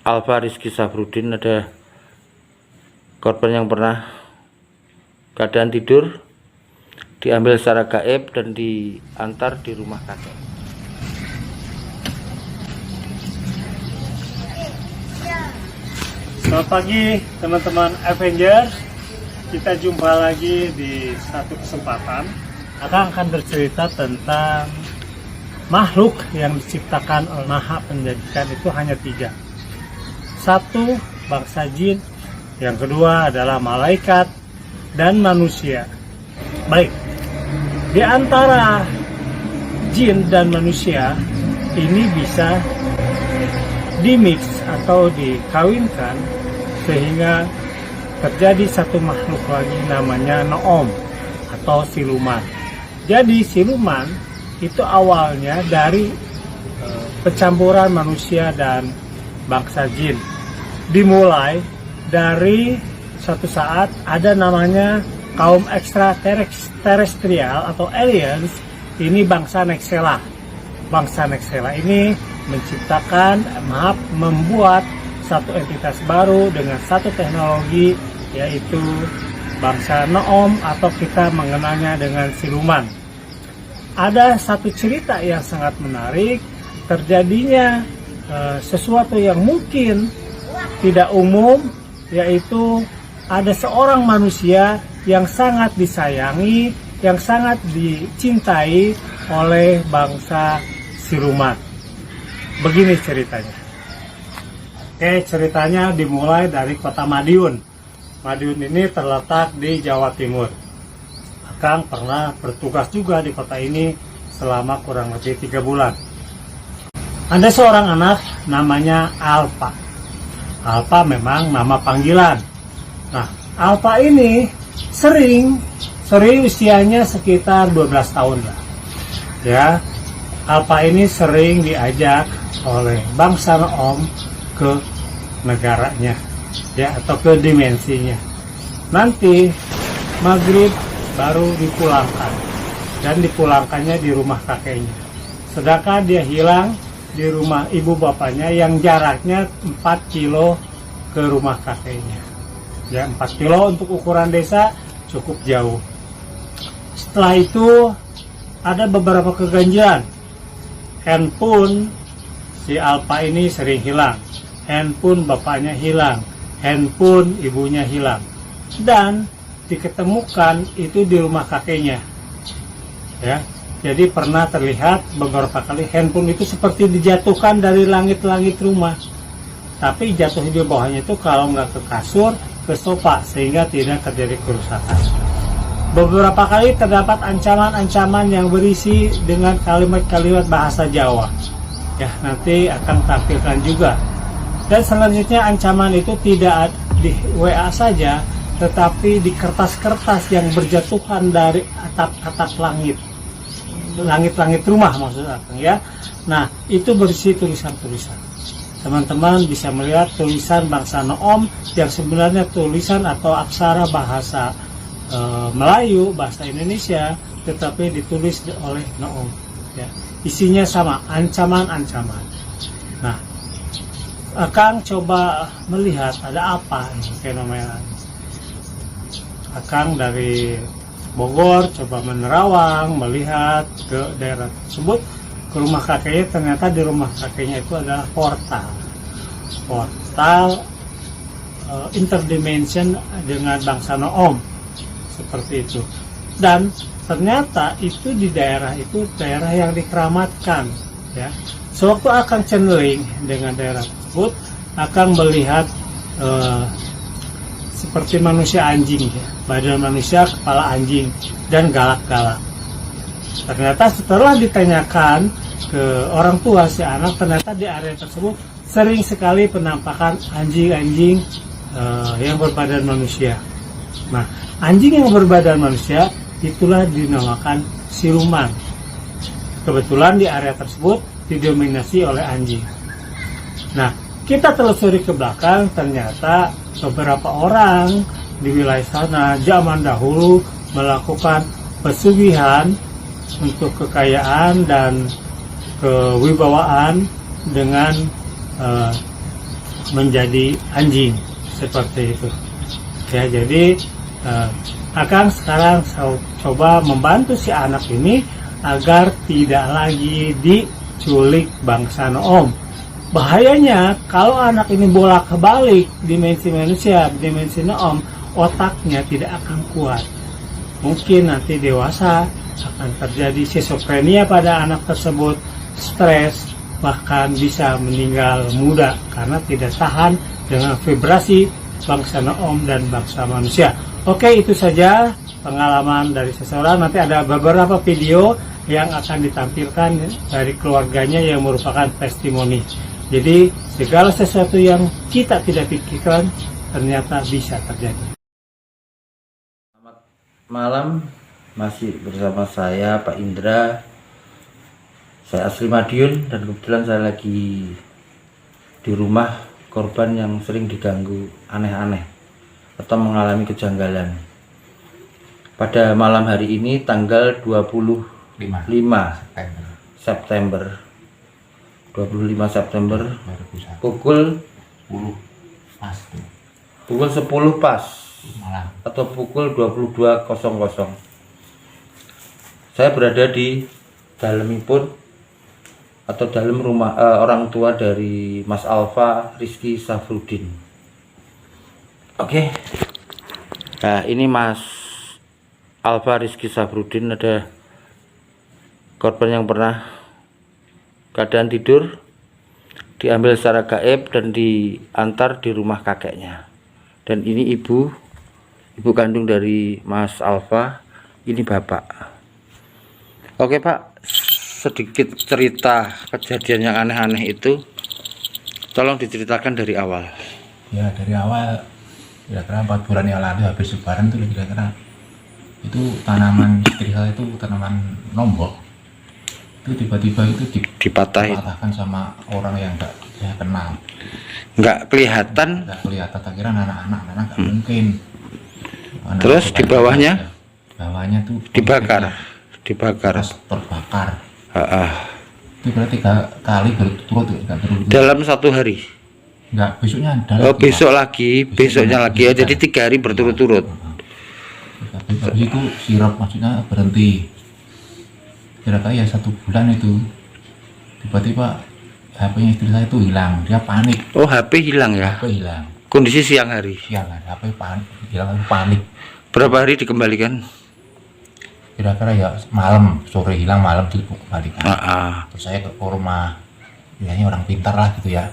Alfa Rizky Safrudin, ada korban yang pernah keadaan tidur, diambil secara gaib dan diantar di rumah kakek. Selamat pagi teman-teman Avenger. Kita jumpa lagi di satu kesempatan. Akan bercerita tentang makhluk yang diciptakan oleh Maha Penjadikan itu hanya 3. Satu, bangsa jin. Yang kedua adalah malaikat dan manusia. Baik, di antara jin dan manusia ini bisa dimix atau dikawinkan sehingga terjadi satu makhluk lagi namanya Noom atau siluman. Jadi siluman itu awalnya dari pencampuran manusia dan bangsa jin. Dimulai dari suatu saat ada namanya kaum ekstraterestrial atau aliens. Ini bangsa Nexela. Bangsa Nexela ini menciptakan, membuat satu entitas baru dengan satu teknologi, yaitu bangsa Noom atau kita mengenalnya dengan siluman. Ada satu cerita yang sangat menarik, terjadinya sesuatu yang mungkin tidak umum, yaitu ada seorang manusia yang sangat disayangi, yang sangat dicintai oleh bangsa siluman. Begini ceritanya. Oke, ceritanya dimulai dari kota Madiun. Madiun ini terletak di Jawa Timur. Akang pernah bertugas juga di kota ini selama kurang lebih 3 bulan. Ada seorang anak namanya Alfa. Alfa memang nama panggilan. Nah, Alfa ini sering usianya sekitar 12 tahun lah. Ya, Alfa ini sering diajak oleh bangsa Noom ke negaranya, ya, atau ke dimensinya. Nanti maghrib baru dipulangkan, dan dipulangkannya di rumah kakeknya. Sedangkan dia hilang di rumah ibu bapaknya yang jaraknya 4 kilo ke rumah kakeknya. Ya, 4 kilo untuk ukuran desa cukup jauh. Setelah itu ada beberapa keganjilan. Handphone si Alfa ini sering hilang. Handphone bapaknya hilang. Handphone ibunya hilang. Dan diketemukan itu di rumah kakeknya. Ya, jadi pernah terlihat beberapa kali handphone itu seperti dijatuhkan dari langit-langit rumah. Tapi jatuh di bawahnya itu kalau nggak ke kasur, ke sofa, sehingga tidak terjadi kerusakan. Beberapa kali terdapat ancaman-ancaman yang berisi dengan kalimat-kalimat bahasa Jawa. Ya, nanti akan tampilkan juga. Dan selanjutnya ancaman itu tidak di WA saja, tetapi di kertas-kertas yang berjatuhan dari atap-atap langit. Langit-langit rumah maksudnya, ya. Nah, itu berisi tulisan-tulisan. Teman-teman bisa melihat tulisan bangsa Noom yang sebenarnya tulisan atau aksara bahasa Melayu, bahasa Indonesia, tetapi ditulis oleh Noom. Ya. Isinya sama, ancaman-ancaman. Nah, Akang coba melihat ada apa ini fenomena. Akang dari Bogor coba menerawang, melihat ke daerah tersebut, ke rumah kakeknya. Ternyata di rumah kakeknya itu adalah portal interdimension dengan bangsa Noom, seperti itu. Dan ternyata itu di daerah itu daerah yang dikeramatkan, ya. Sewaktu akan channeling dengan daerah tersebut, akan melihat seperti manusia anjing, ya. Badan manusia, kepala anjing, dan galak-galak. Ternyata setelah ditanyakan ke orang tua si anak, ternyata di area tersebut sering sekali penampakan anjing-anjing yang berbadan manusia. Nah, anjing yang berbadan manusia itulah dinamakan siluman. Kebetulan di area tersebut didominasi oleh anjing. Nah, kita telusuri ke belakang, ternyata beberapa orang di wilayah sana zaman dahulu melakukan pesugihan untuk kekayaan dan kewibawaan dengan menjadi anjing seperti itu ya. Jadi Akang sekarang coba membantu si anak ini agar tidak lagi diculik bangsa Noom. Bahayanya kalau anak ini bolak-balik dimensi manusia, dimensi Noom, otaknya tidak akan kuat. Mungkin nanti dewasa akan terjadi schizophrenia pada anak tersebut, stres, bahkan bisa meninggal muda karena tidak tahan dengan vibrasi bangsa Noom dan bangsa manusia. Oke, itu saja pengalaman dari seseorang. Nanti ada beberapa video yang akan ditampilkan dari keluarganya yang merupakan testimoni. Jadi segala sesuatu yang kita tidak pikirkan ternyata bisa terjadi. Selamat malam, masih bersama saya Pak Indra. Saya asli Madiun dan kebetulan saya lagi di rumah korban yang sering diganggu aneh-aneh atau mengalami kejanggalan. Pada malam hari ini tanggal 25 September 25 September pukul 10 pas atau pukul 22.00. Saya berada di dalamipun atau dalam rumah orang tua dari Mas Alfa Rizky Safrudin. Oke. Nah, ini Mas Alfa Rizky Safrudin, ada korban yang pernah keadaan tidur, diambil secara gaib dan diantar di rumah kakeknya. Dan ini ibu kandung dari Mas Alfa, ini bapak. Oke Pak, sedikit cerita kejadian yang aneh-aneh itu, tolong diceritakan dari awal. Ya, dari awal kira-kira 4 bulan yang lalu habis lebaran tuh kira-kira itu tanaman istri saya itu tanaman lombok itu tiba-tiba itu dipatahkan sama orang yang enggak saya kenal. Nggak kelihatan kira anak-anak nggak mungkin. Terus di bawahnya tuh terbakar. Itu berarti 3 kali berturut dalam 1 hari. Enggak, besoknya ada besoknya lagi ya, jadi 3 hari berturut-turut. Habis itu sirup maksudnya berhenti. Kira-kira ya 1 bulan itu tiba-tiba HP-nya istri saya itu hilang, dia panik. Oh, HP hilang ya? HP hilang. Kondisi siang hari? Siang hari, HP hilang, panik. Berapa hari dikembalikan? Kira-kira ya malam, sore hilang, malam dikembalikan. Terus saya ke rumah, bilangnya orang pintar lah gitu ya.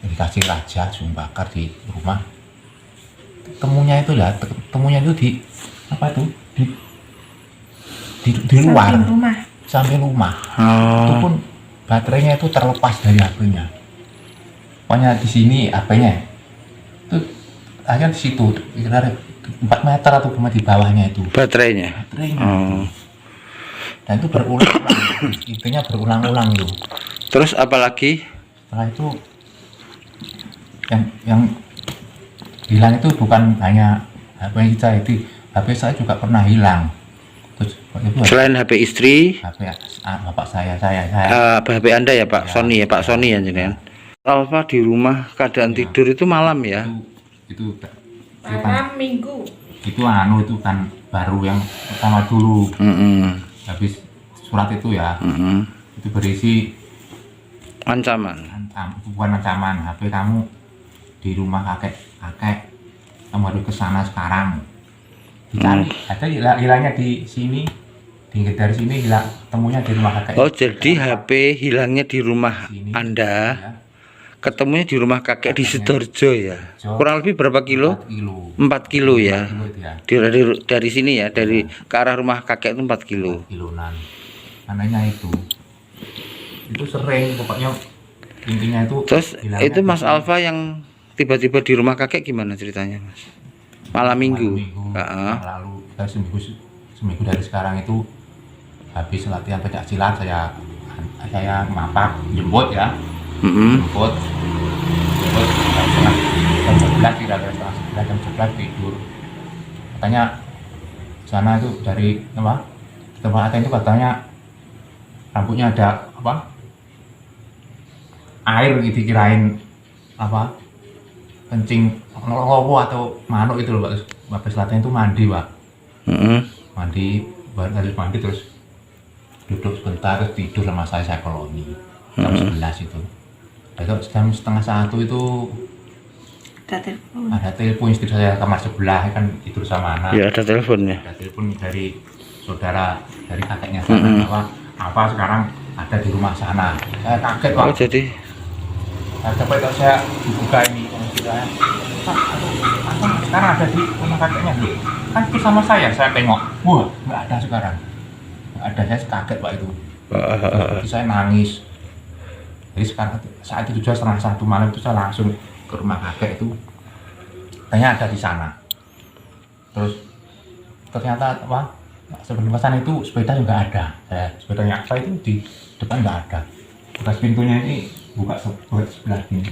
Dikasih raja, bakar di rumah. Temunya itu di apa itu? Di luar samping rumah. Itu pun baterainya itu terlepas dari HP-nya. Pokoknya di sini HP-nya itu hanya di situ, kira-kira 4 meter atau cuma di bawahnya itu baterainya. Dan itu berulang-ulang, intinya berulang-ulang itu. Terus apalagi? Setelah itu yang hilang itu bukan hanya HP saya, itu HP saya juga pernah hilang. Selain HP istri, HP bapak saya. HP Anda ya Pak Sony ya, Pak Sony ya jenengan. Alfa di rumah keadaan tidur itu malam ya? Itu malam minggu. Itu itu kan baru yang pertama dulu. Habis surat itu ya. Itu berisi ancaman. Bukan ancaman, HP kamu di rumah kakek kamu harus ke sana sekarang. Dicari, ada hilangnya di sini, dari sini hilang, temunya di rumah kakek. Oh, jadi HP hilangnya di rumah sini, Anda, ya. Ketemunya di rumah kakek di Sidoarjo ya. Kurang lebih berapa kilo? 4 kilo ya. Dari sini ya, dari ke arah rumah kakek itu 4 kilo. 4 kiloan. Anehnya itu sering, pokoknya intinya itu. Terus itu Mas Alfa yang tiba-tiba di rumah kakek gimana ceritanya Mas? Malam minggu. Lalu seminggu dari sekarang itu habis latihan pencak silat saya mapak jemput ya. Jemput jam 11 kira-kira jam 11 tidur. Katanya sana itu dari apa? Tempat itu katanya rambutnya ada apa? Air gitu, dikirain apa kencing lowo atau manuk itu loh Pak. Terus habis latihan itu mandi Pak. Mandi, baru habis mandi terus duduk sebentar terus tidur sama saya koloni jam 11 itu. Besok jam setengah 1 itu ada telepon istri saya kamar sebelah kan tidur sama anak. Ya, ada teleponnya. Ada telepon dari saudara dari kakeknya sana bahwa apa sekarang ada di rumah sana. Saya kaget Pak. Oh, jadi Nah, coba itu saya buka ini kondisi saya. Pak, apa sekarang ada di rumah kakeknya loh? Kan itu sama saya tengok. Wah, nggak ada sekarang. Nggak ada, saya kaget Pak itu. Jadi saya nangis. Jadi sekarang saat itu juga setengah 1 malam itu saya langsung ke rumah kakek itu. Tanya ada di sana. Terus ternyata apa? Sebelum kesana itu sepeda juga ada. Sepedanya apa itu di depan nggak ada. Bekas pintunya ini buka sebelah ini.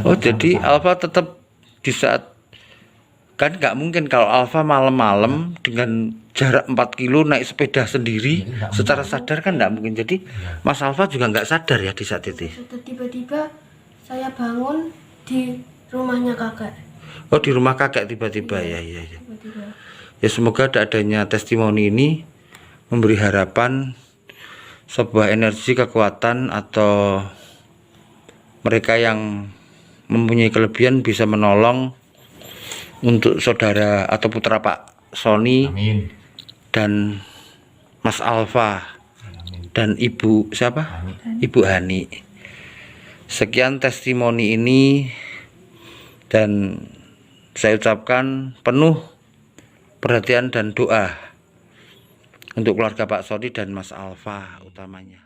oh, jadi Alfa tetap di saat kan nggak mungkin kalau Alfa malam-malam dengan jarak 4 kilo naik sepeda sendiri secara sadar kan nggak mungkin. Jadi Mas Alfa juga nggak sadar ya di saat itu. Tiba-tiba saya bangun di rumahnya kakek. Oh, di rumah kakek tiba-tiba ya. Tiba-tiba. Ya, semoga adanya testimoni ini memberi harapan, sebuah energi kekuatan, atau mereka yang mempunyai kelebihan bisa menolong untuk saudara atau putra Pak Sony. Amin. Dan Mas Alfa. Amin. Dan Ibu siapa? Amin. Ibu Hani. Sekian testimoni ini, dan saya ucapkan penuh perhatian dan doa untuk keluarga Pak Sony dan Mas Alfa utamanya.